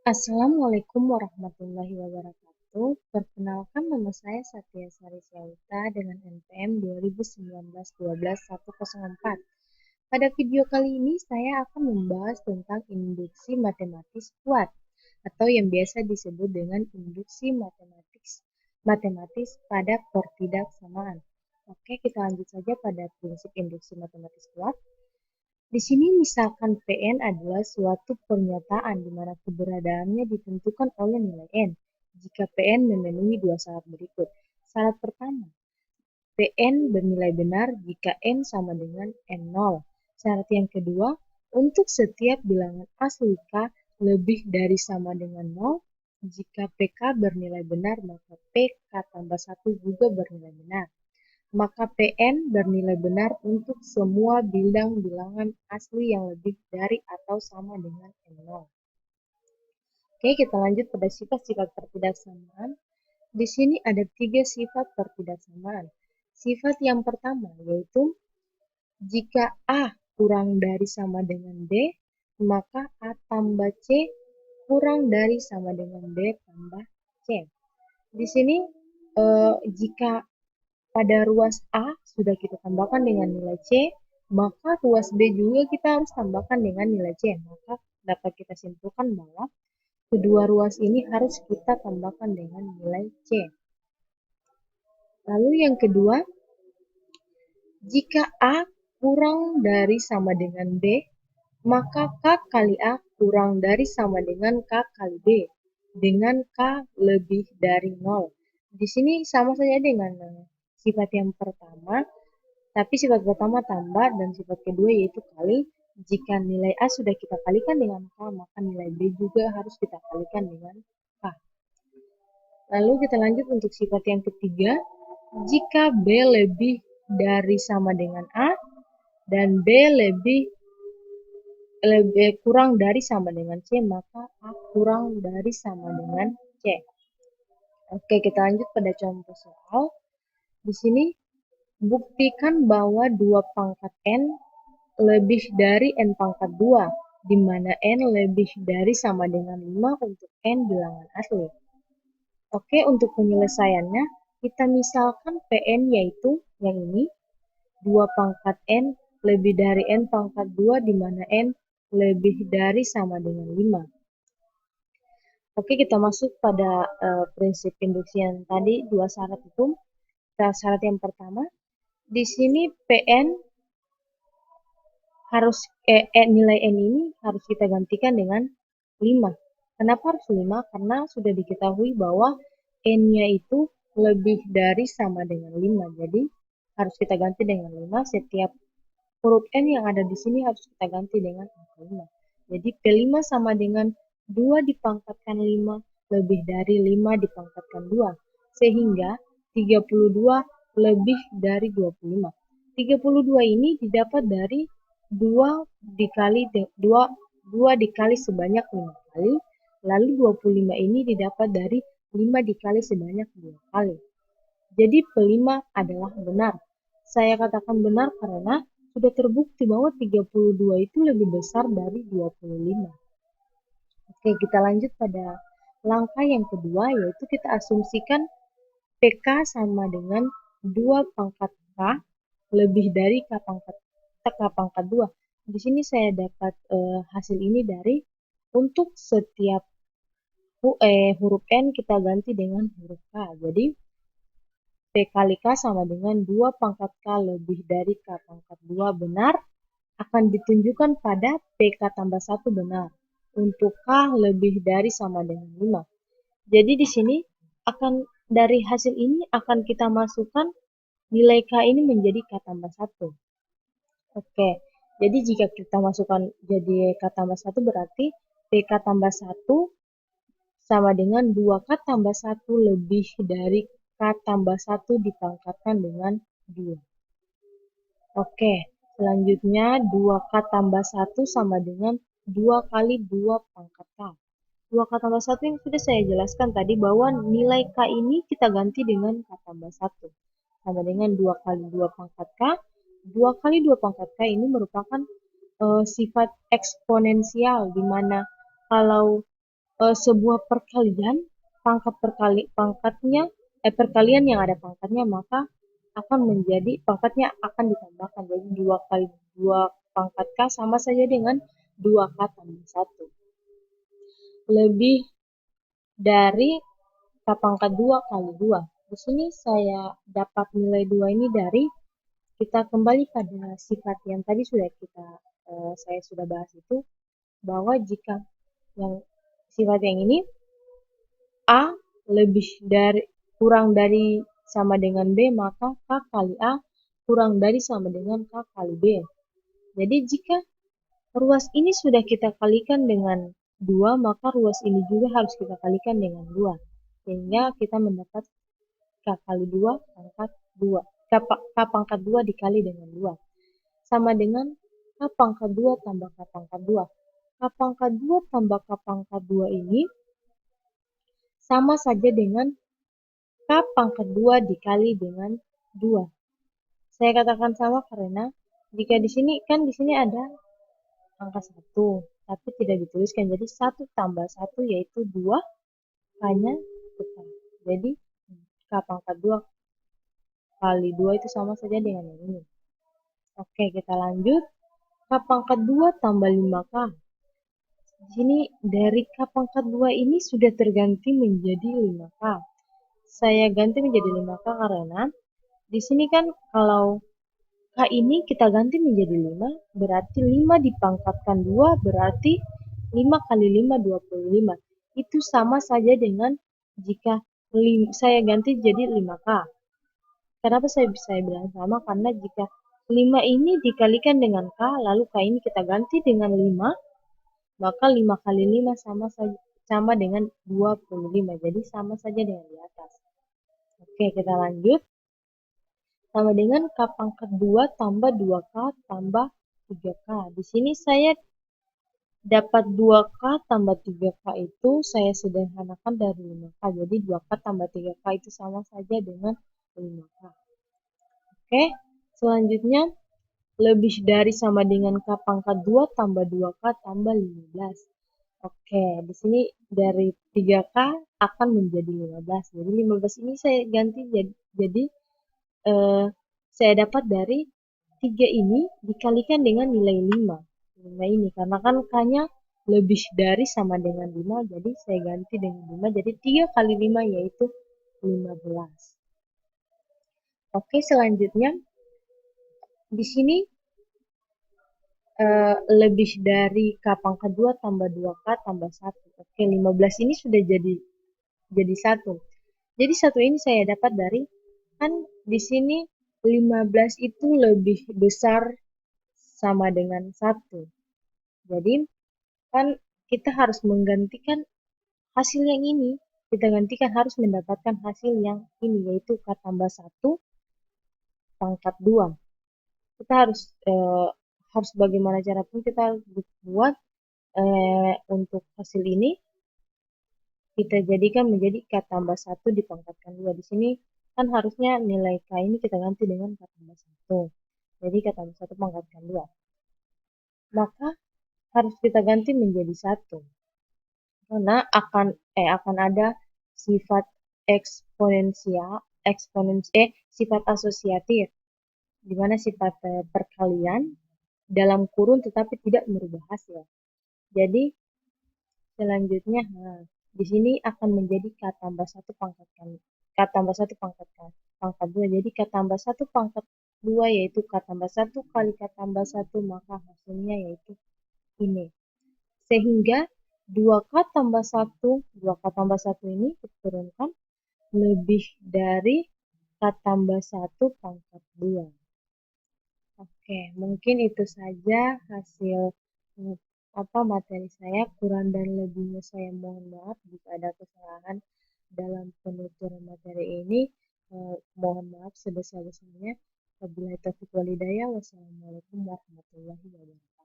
Assalamualaikum warahmatullahi wabarakatuh. Perkenalkan, nama saya Satya Sari Syauta dengan NPM 2019-12-104. Pada video kali ini saya akan membahas tentang induksi matematis kuat atau yang biasa disebut dengan induksi matematis pada ketidaksamaan. Oke, kita lanjut saja pada prinsip induksi matematis kuat. Di sini misalkan Pn adalah suatu pernyataan di mana keberadaannya ditentukan oleh nilai n. Jika Pn memenuhi dua syarat berikut. Syarat pertama, Pn bernilai benar jika n sama dengan n0. Syarat yang kedua, untuk setiap bilangan asli k lebih dari sama dengan 0, jika Pk bernilai benar maka Pk tambah 1 juga bernilai benar. Maka Pn bernilai benar untuk semua bilangan asli yang lebih dari atau sama dengan n0. Oke, kita lanjut pada sifat-sifat pertidaksamaan. Di sini ada 3 sifat pertidaksamaan. Sifat yang pertama yaitu jika A kurang dari sama dengan B, maka A tambah C kurang dari sama dengan B tambah C. Di sini jika pada ruas A sudah kita tambahkan dengan nilai C, maka ruas B juga kita harus tambahkan dengan nilai C. Maka dapat kita simpulkan bahwa kedua ruas ini harus kita tambahkan dengan nilai C. Lalu yang kedua, jika A kurang dari sama dengan B, maka K kali A kurang dari sama dengan K kali B, dengan K lebih dari 0. Di sini sama saja dengan sifat yang pertama, tapi sifat pertama tambah dan sifat kedua yaitu kali. Jika nilai A sudah kita kalikan dengan K, maka nilai B juga harus kita kalikan dengan K. Lalu kita lanjut untuk sifat yang ketiga, jika B lebih dari sama dengan A dan B lebih kurang dari sama dengan C, maka A kurang dari sama dengan C. Oke, kita lanjut pada contoh soal. Di sini buktikan bahwa 2 pangkat N lebih dari N pangkat 2, di mana N lebih dari sama dengan 5 untuk N bilangan asli. Oke, untuk penyelesaiannya, kita misalkan Pn yaitu yang ini, 2 pangkat N lebih dari N pangkat 2, di mana N lebih dari sama dengan 5. Oke, kita masuk pada prinsip induksi yang tadi, dua syarat itu. Syarat yang pertama, di sini Pn harus nilai n ini harus kita gantikan dengan 5. Kenapa harus 5? Karena sudah diketahui bahwa n-nya itu lebih dari sama dengan 5. Jadi harus kita ganti dengan 5. Setiap huruf n yang ada di sini harus kita ganti dengan angka 5. Jadi P5 sama dengan 2 dipangkatkan 5 lebih dari 5 dipangkatkan 2. Sehingga 32 lebih dari 25. 32 ini didapat dari 2 dikali sebanyak 5 kali, lalu 25 ini didapat dari 5 dikali sebanyak 2 kali. Jadi P5 adalah benar. Saya katakan benar karena sudah terbukti bahwa 32 itu lebih besar dari 25. Oke, kita lanjut pada langkah yang kedua, yaitu kita asumsikan PK sama dengan 2 pangkat K lebih dari K pangkat 2. Di sini saya dapat hasil ini dari untuk setiap huruf N kita ganti dengan huruf K. Jadi P kali K sama dengan 2 pangkat K lebih dari K pangkat 2 benar, akan ditunjukkan pada PK tambah 1 benar. Untuk K lebih dari sama dengan 5. Jadi di sini akan dari hasil ini akan kita masukkan nilai K ini menjadi K tambah 1. Oke, jadi jika kita masukkan jadi K tambah 1 berarti PK tambah 1 sama dengan 2K tambah 1 lebih dari K tambah 1 dipangkatkan dengan 2. Oke, selanjutnya 2K tambah 1 sama dengan 2 kali 2 pangkat K. 2K tambah 1 yang sudah saya jelaskan tadi bahwa nilai K ini kita ganti dengan K tambah 1. Sama dengan 2 kali 2 pangkat K. 2 kali 2 pangkat K ini merupakan sifat eksponensial, di mana kalau sebuah perkalian, perkalian yang ada pangkatnya, maka akan menjadi pangkatnya akan ditambahkan. Jadi 2 kali 2 pangkat K sama saja dengan 2K tambah 1. Lebih dari K pangkat 2 kali 2. Di sini saya dapat nilai 2 ini dari, kita kembali pada sifat yang tadi saya sudah bahas itu, bahwa jika yang sifat yang ini A lebih dari kurang dari sama dengan B, maka K kali A kurang dari sama dengan K kali B. Jadi jika ruas ini sudah kita kalikan dengan 2, maka ruas ini juga harus kita kalikan dengan 2. Sehingga kita mendapat K kali 2 pangkat 2. K pangkat 2 dikali dengan 2. Sama dengan K pangkat 2 tambah K pangkat 2. K pangkat 2 tambah K pangkat 2 ini sama saja dengan K pangkat 2 dikali dengan 2. Saya katakan sama karena jika di sini kan di sini ada angka 1, tapi tidak dituliskan. Jadi 1 tambah 1 yaitu 2, hanya tetap. Jadi K pangkat 2 kali 2 itu sama saja dengan yang ini. Oke, kita lanjut. K pangkat 2 tambah 5K. Di sini dari K pangkat 2 ini sudah terganti menjadi 5K. Saya ganti menjadi 5K karena di sini kan kalau K ini kita ganti menjadi 5, berarti 5 dipangkatkan 2, berarti 5 kali 5, 25. Itu sama saja dengan jika saya ganti jadi 5K. Kenapa saya bilang sama? Karena jika 5 ini dikalikan dengan K, lalu K ini kita ganti dengan 5, maka 5 kali 5 sama dengan 25. Jadi sama saja dengan di atas. Oke, kita lanjut. Sama dengan K pangkat 2 tambah 2K tambah 3K. Di sini saya dapat 2K tambah 3K itu saya sederhanakan dari 5K. Jadi 2K tambah 3K itu sama saja dengan 5K. Oke, selanjutnya lebih dari sama dengan K pangkat 2 tambah 2K tambah 15. Oke, di sini dari 3K akan menjadi 15. Jadi 15 ini saya ganti jadi saya dapat dari 3 ini dikalikan dengan nilai 5. 5 ini karena kan K-nya lebih dari sama dengan 5, jadi saya ganti dengan 5. Jadi 3 kali 5 yaitu 15. Oke, selanjutnya di sini lebih dari K pangkat 2 tambah 2K tambah 1. Oke, 15 ini sudah jadi 1. Jadi 1 ini saya dapat dari, kan di sini 15 itu lebih besar sama dengan 1. Jadi kan kita harus menggantikan hasil yang ini. Kita gantikan harus mendapatkan hasil yang ini, yaitu K tambah 1 pangkat 2. Kita harus bagaimana cara pun kita harus buat untuk hasil ini kita jadikan menjadi K tambah 1 dipangkatkan 2. Di sini kan harusnya nilai K ini kita ganti dengan K tambah 1. Jadi K tambah 1 pangkatkan 2. Maka harus kita ganti menjadi 1. Karena akan ada sifat sifat asosiatif, di mana sifat perkalian dalam kurun tetapi tidak merubah hasil. Jadi selanjutnya, di sini akan menjadi K tambah 1 pangkat 2. Jadi K tambah 1 pangkat 2 yaitu K tambah 1 kali K tambah 1, maka hasilnya yaitu ini. Sehingga 2K tambah 1, 2K tambah 1 ini diturunkan lebih dari K tambah 1 pangkat 2. Oke, mungkin itu saja hasil materi saya. Kurang dan lebihnya saya mohon maaf jika ada kesalahan dalam penuturan materi ini. Mohon maaf sebesar-besarnya. Wabillahi taufiq wal hidayah. Wassalamualaikum warahmatullahi wabarakatuh.